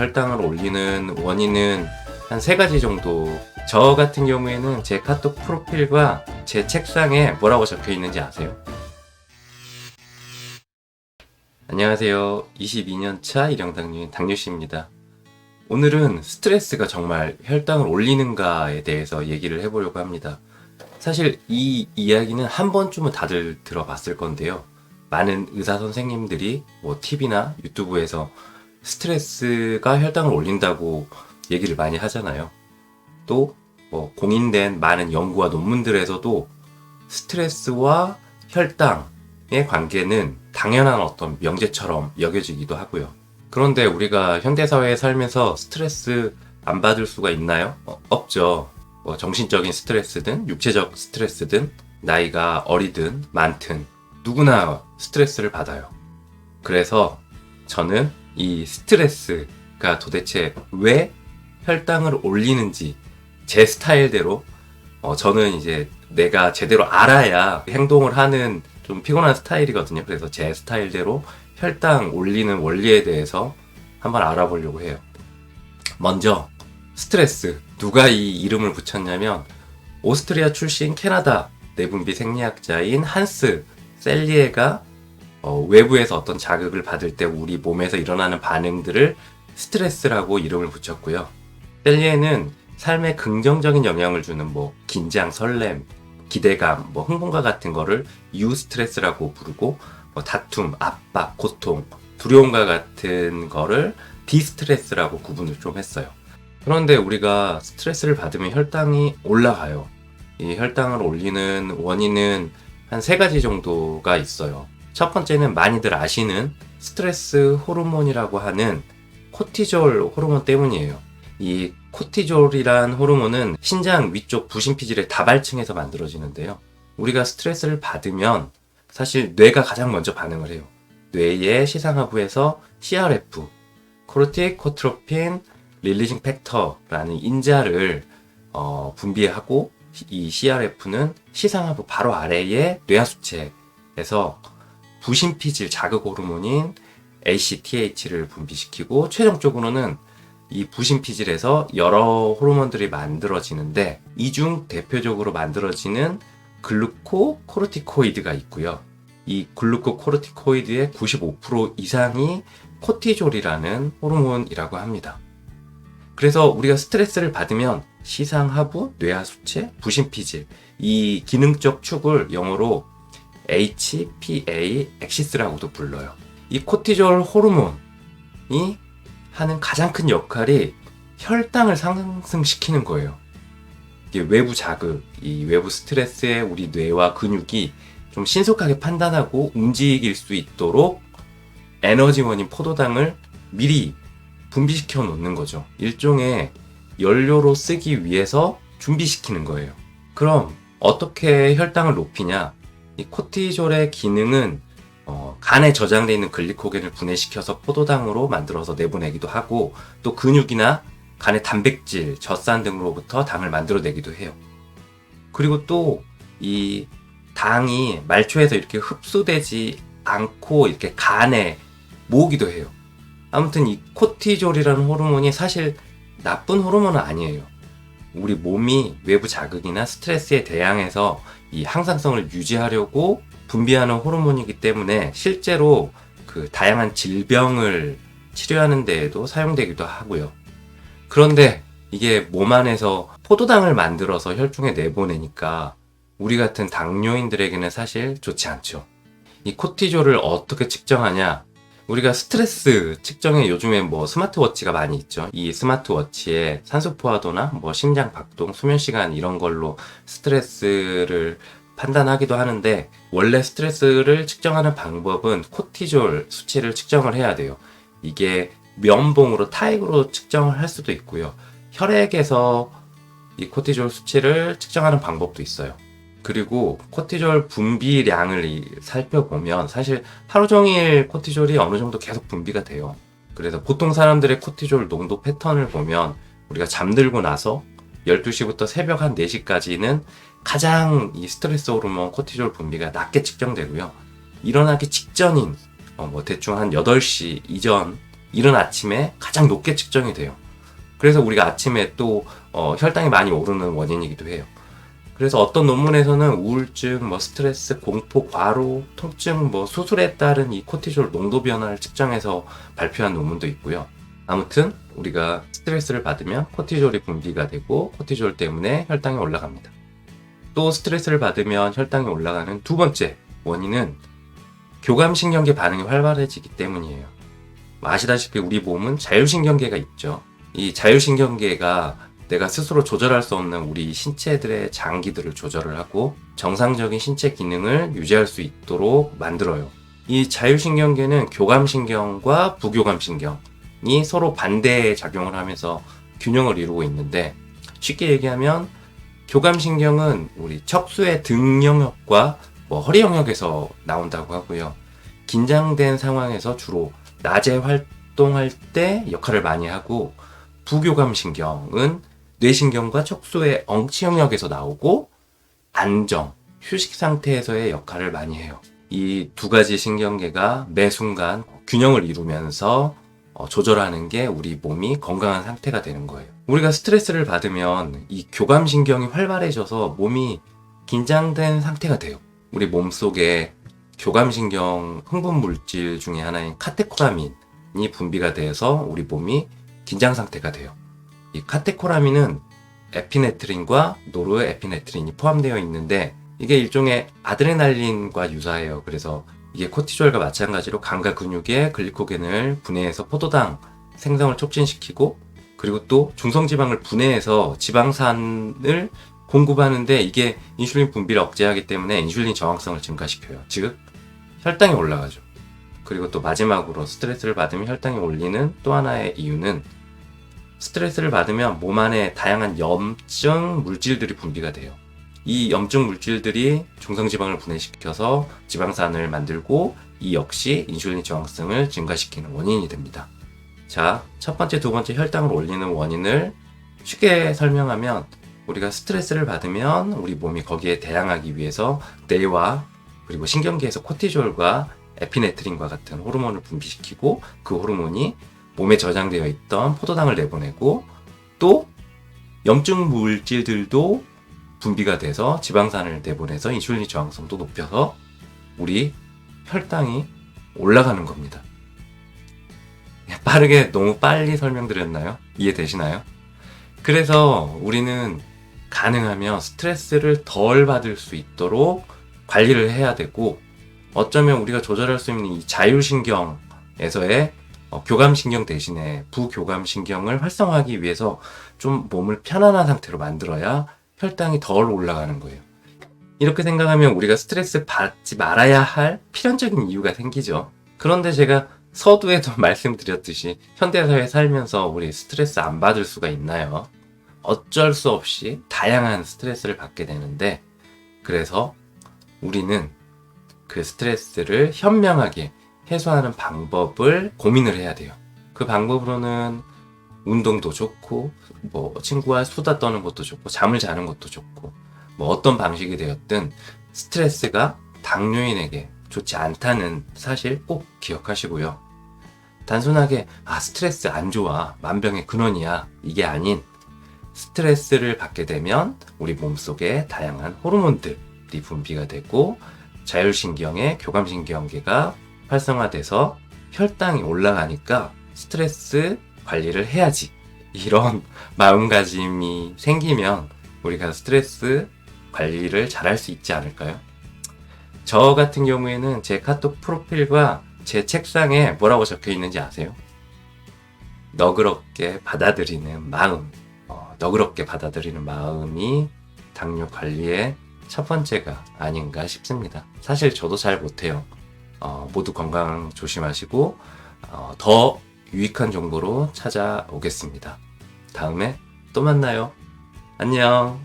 혈당을 올리는 원인은 한 3가지 정도. 저 같은 경우에는 제 카톡 프로필과 제 책상에 뭐라고 적혀 있는지 아세요? 안녕하세요. 22년차 일형당뇨인 당뇨씨입니다. 오늘은 스트레스가 정말 혈당을 올리는가에 대해서 얘기를 해보려고 합니다. 사실 이 이야기는 한 번쯤은 다들 들어봤을 건데요. 많은 의사 선생님들이 TV나 유튜브에서 스트레스가 혈당을 올린다고 얘기를 많이 하잖아요. 또 공인된 많은 연구와 논문들에서도 스트레스와 혈당의 관계는 당연한 어떤 명제처럼 여겨지기도 하고요. 그런데 우리가 현대사회에 살면서 스트레스 안 받을 수가 있나요? 없죠. 정신적인 스트레스든 육체적 스트레스든 나이가 어리든 많든 누구나 스트레스를 받아요. 그래서 저는 이 스트레스가 도대체 왜 혈당을 올리는지 제 스타일대로 저는 이제 내가 제대로 알아야 행동을 하는 좀 피곤한 스타일이거든요. 그래서 제 스타일대로 혈당 올리는 원리에 대해서 한번 알아보려고 해요. 먼저 스트레스, 누가 이 이름을 붙였냐면 오스트리아 출신 캐나다 내분비 생리학자인 한스 셀리에가 외부에서 어떤 자극을 받을 때 우리 몸에서 일어나는 반응들을 스트레스라고 이름을 붙였고요. 셀리에는 삶에 긍정적인 영향을 주는 긴장, 설렘, 기대감, 흥분과 같은 거를 유스트레스라고 부르고 다툼, 압박, 고통, 두려움과 같은 거를 디스트레스라고 구분을 좀 했어요. 그런데 우리가 스트레스를 받으면 혈당이 올라가요. 이 혈당을 올리는 원인은 한 3가지 정도가 있어요. 첫 번째는 많이들 아시는 스트레스 호르몬이라고 하는 코티졸 호르몬 때문이에요. 이 코티졸이란 호르몬은 신장 위쪽 부신피질의 다발층에서 만들어지는데요. 우리가 스트레스를 받으면 사실 뇌가 가장 먼저 반응을 해요. 뇌의 시상하부에서 CRF, 코르티코트로핀 릴리징 팩터라는 인자를 분비하고, 이 CRF는 시상하부 바로 아래의 뇌하수체에서 부신피질 자극 호르몬인 ACTH를 분비시키고, 최종적으로는 이 부신피질에서 여러 호르몬들이 만들어지는데 이 중 대표적으로 만들어지는 글루코코르티코이드가 있고요. 이 글루코코르티코이드의 95% 이상이 코티졸이라는 호르몬이라고 합니다. 그래서 우리가 스트레스를 받으면 시상하부, 뇌하수체, 부신피질, 이 기능적 축을 영어로 HPA 엑시스라고도 불러요. 이 코티졸 호르몬이 하는 가장 큰 역할이 혈당을 상승시키는 거예요. 이게 외부 자극, 이 외부 스트레스에 우리 뇌와 근육이 좀 신속하게 판단하고 움직일 수 있도록 에너지원인 포도당을 미리 분비시켜 놓는 거죠. 일종의 연료로 쓰기 위해서 준비시키는 거예요. 그럼 어떻게 혈당을 높이냐? 이 코티졸의 기능은 간에 저장되어 있는 글리코겐을 분해시켜서 포도당으로 만들어서 내보내기도 하고, 또 근육이나 간의 단백질, 젖산 등으로부터 당을 만들어내기도 해요. 그리고 또 이 당이 말초에서 이렇게 흡수되지 않고 이렇게 간에 모으기도 해요. 아무튼 이 코티졸이라는 호르몬이 사실 나쁜 호르몬은 아니에요. 우리 몸이 외부 자극이나 스트레스에 대항해서 이 항상성을 유지하려고 분비하는 호르몬이기 때문에 실제로 그 다양한 질병을 치료하는 데에도 사용되기도 하고요. 그런데 이게 몸 안에서 포도당을 만들어서 혈중에 내보내니까 우리 같은 당뇨인들에게는 사실 좋지 않죠. 이 코티졸을 어떻게 측정하냐? 우리가 스트레스 측정에 요즘에 스마트워치가 많이 있죠. 이 스마트워치에 산소 포화도나 심장 박동, 수면 시간 이런 걸로 스트레스를 판단하기도 하는데, 원래 스트레스를 측정하는 방법은 코티졸 수치를 측정을 해야 돼요. 이게 면봉으로 타액으로 측정을 할 수도 있고요. 혈액에서 이 코티졸 수치를 측정하는 방법도 있어요. 그리고 코티졸 분비량을 살펴보면 사실 하루 종일 코티졸이 어느 정도 계속 분비가 돼요. 그래서 보통 사람들의 코티졸 농도 패턴을 보면 우리가 잠들고 나서 12시부터 새벽 한 4시까지는 가장 이 스트레스 호르몬 코티졸 분비가 낮게 측정되고요. 일어나기 직전인 대충 한 8시 이전 이른 아침에 가장 높게 측정이 돼요. 그래서 우리가 아침에 또 혈당이 많이 오르는 원인이기도 해요. 그래서 어떤 논문에서는 우울증, 스트레스, 공포, 과로, 통증, 수술에 따른 이 코티졸 농도 변화를 측정해서 발표한 논문도 있고요. 아무튼 우리가 스트레스를 받으면 코티졸이 분비가 되고 코티졸 때문에 혈당이 올라갑니다. 또 스트레스를 받으면 혈당이 올라가는 두 번째 원인은 교감신경계 반응이 활발해지기 때문이에요. 아시다시피 우리 몸은 자율신경계가 있죠. 이 자율신경계가 내가 스스로 조절할 수 없는 우리 신체들의 장기들을 조절을 하고 정상적인 신체 기능을 유지할 수 있도록 만들어요. 이 자율신경계는 교감신경과 부교감신경이 서로 반대의 작용을 하면서 균형을 이루고 있는데, 쉽게 얘기하면 교감신경은 우리 척수의 등 영역과 허리 영역에서 나온다고 하고요. 긴장된 상황에서 주로 낮에 활동할 때 역할을 많이 하고, 부교감신경은 뇌신경과 척수의 엉치 영역에서 나오고 안정, 휴식 상태에서의 역할을 많이 해요. 이 두 가지 신경계가 매 순간 균형을 이루면서 조절하는 게 우리 몸이 건강한 상태가 되는 거예요. 우리가 스트레스를 받으면 이 교감신경이 활발해져서 몸이 긴장된 상태가 돼요. 우리 몸속에 교감신경 흥분 물질 중에 하나인 카테코라민이 분비가 돼서 우리 몸이 긴장 상태가 돼요. 이 카테코라민은 에피네프린과 노르에피네프린이 포함되어 있는데, 이게 일종의 아드레날린과 유사해요. 그래서 이게 코티졸과 마찬가지로 감과 근육에 글리코겐을 분해해서 포도당 생성을 촉진시키고, 그리고 또 중성지방을 분해해서 지방산을 공급하는데, 이게 인슐린 분비를 억제하기 때문에 인슐린 저항성을 증가시켜요. 즉 혈당이 올라가죠. 그리고 또 마지막으로 스트레스를 받으면 혈당이 올리는 또 하나의 이유는, 스트레스를 받으면 몸 안에 다양한 염증 물질들이 분비가 돼요. 이 염증 물질들이 중성지방을 분해시켜서 지방산을 만들고, 이 역시 인슐린 저항성을 증가시키는 원인이 됩니다. 자, 첫 번째, 두 번째 혈당을 올리는 원인을 쉽게 설명하면, 우리가 스트레스를 받으면 우리 몸이 거기에 대항하기 위해서 뇌와 그리고 신경계에서 코티졸과 에피네프린과 같은 호르몬을 분비시키고, 그 호르몬이 몸에 저장되어 있던 포도당을 내보내고, 또 염증 물질들도 분비가 돼서 지방산을 내보내서 인슐린 저항성도 높여서 우리 혈당이 올라가는 겁니다. 빠르게 너무 빨리 설명드렸나요? 이해되시나요? 그래서 우리는 가능하면 스트레스를 덜 받을 수 있도록 관리를 해야 되고, 어쩌면 우리가 조절할 수 있는 이 자율신경에서의 교감신경 대신에 부교감신경을 활성화하기 위해서 좀 몸을 편안한 상태로 만들어야 혈당이 덜 올라가는 거예요. 이렇게 생각하면 우리가 스트레스 받지 말아야 할 필연적인 이유가 생기죠. 그런데 제가 서두에도 말씀드렸듯이 현대사회에 살면서 우리 스트레스 안 받을 수가 있나요? 어쩔 수 없이 다양한 스트레스를 받게 되는데, 그래서 우리는 그 스트레스를 현명하게 해소하는 방법을 고민을 해야 돼요. 그 방법으로는 운동도 좋고, 친구와 수다 떠는 것도 좋고, 잠을 자는 것도 좋고, 어떤 방식이 되었든 스트레스가 당뇨인에게 좋지 않다는 사실 꼭 기억하시고요. 단순하게 스트레스 안 좋아, 만병의 근원이야, 이게 아닌, 스트레스를 받게 되면 우리 몸속에 다양한 호르몬들이 분비가 되고 자율신경의 교감신경계가 활성화돼서 혈당이 올라가니까 스트레스 관리를 해야지, 이런 마음가짐이 생기면 우리가 스트레스 관리를 잘할 수 있지 않을까요? 저 같은 경우에는 제 카톡 프로필과 제 책상에 뭐라고 적혀 있는지 아세요? 너그럽게 받아들이는 마음. 너그럽게 받아들이는 마음이 당뇨 관리의 첫 번째가 아닌가 싶습니다. 사실 저도 잘 못해요. 모두 건강 조심하시고 더 유익한 정보로 찾아오겠습니다. 다음에 또 만나요. 안녕.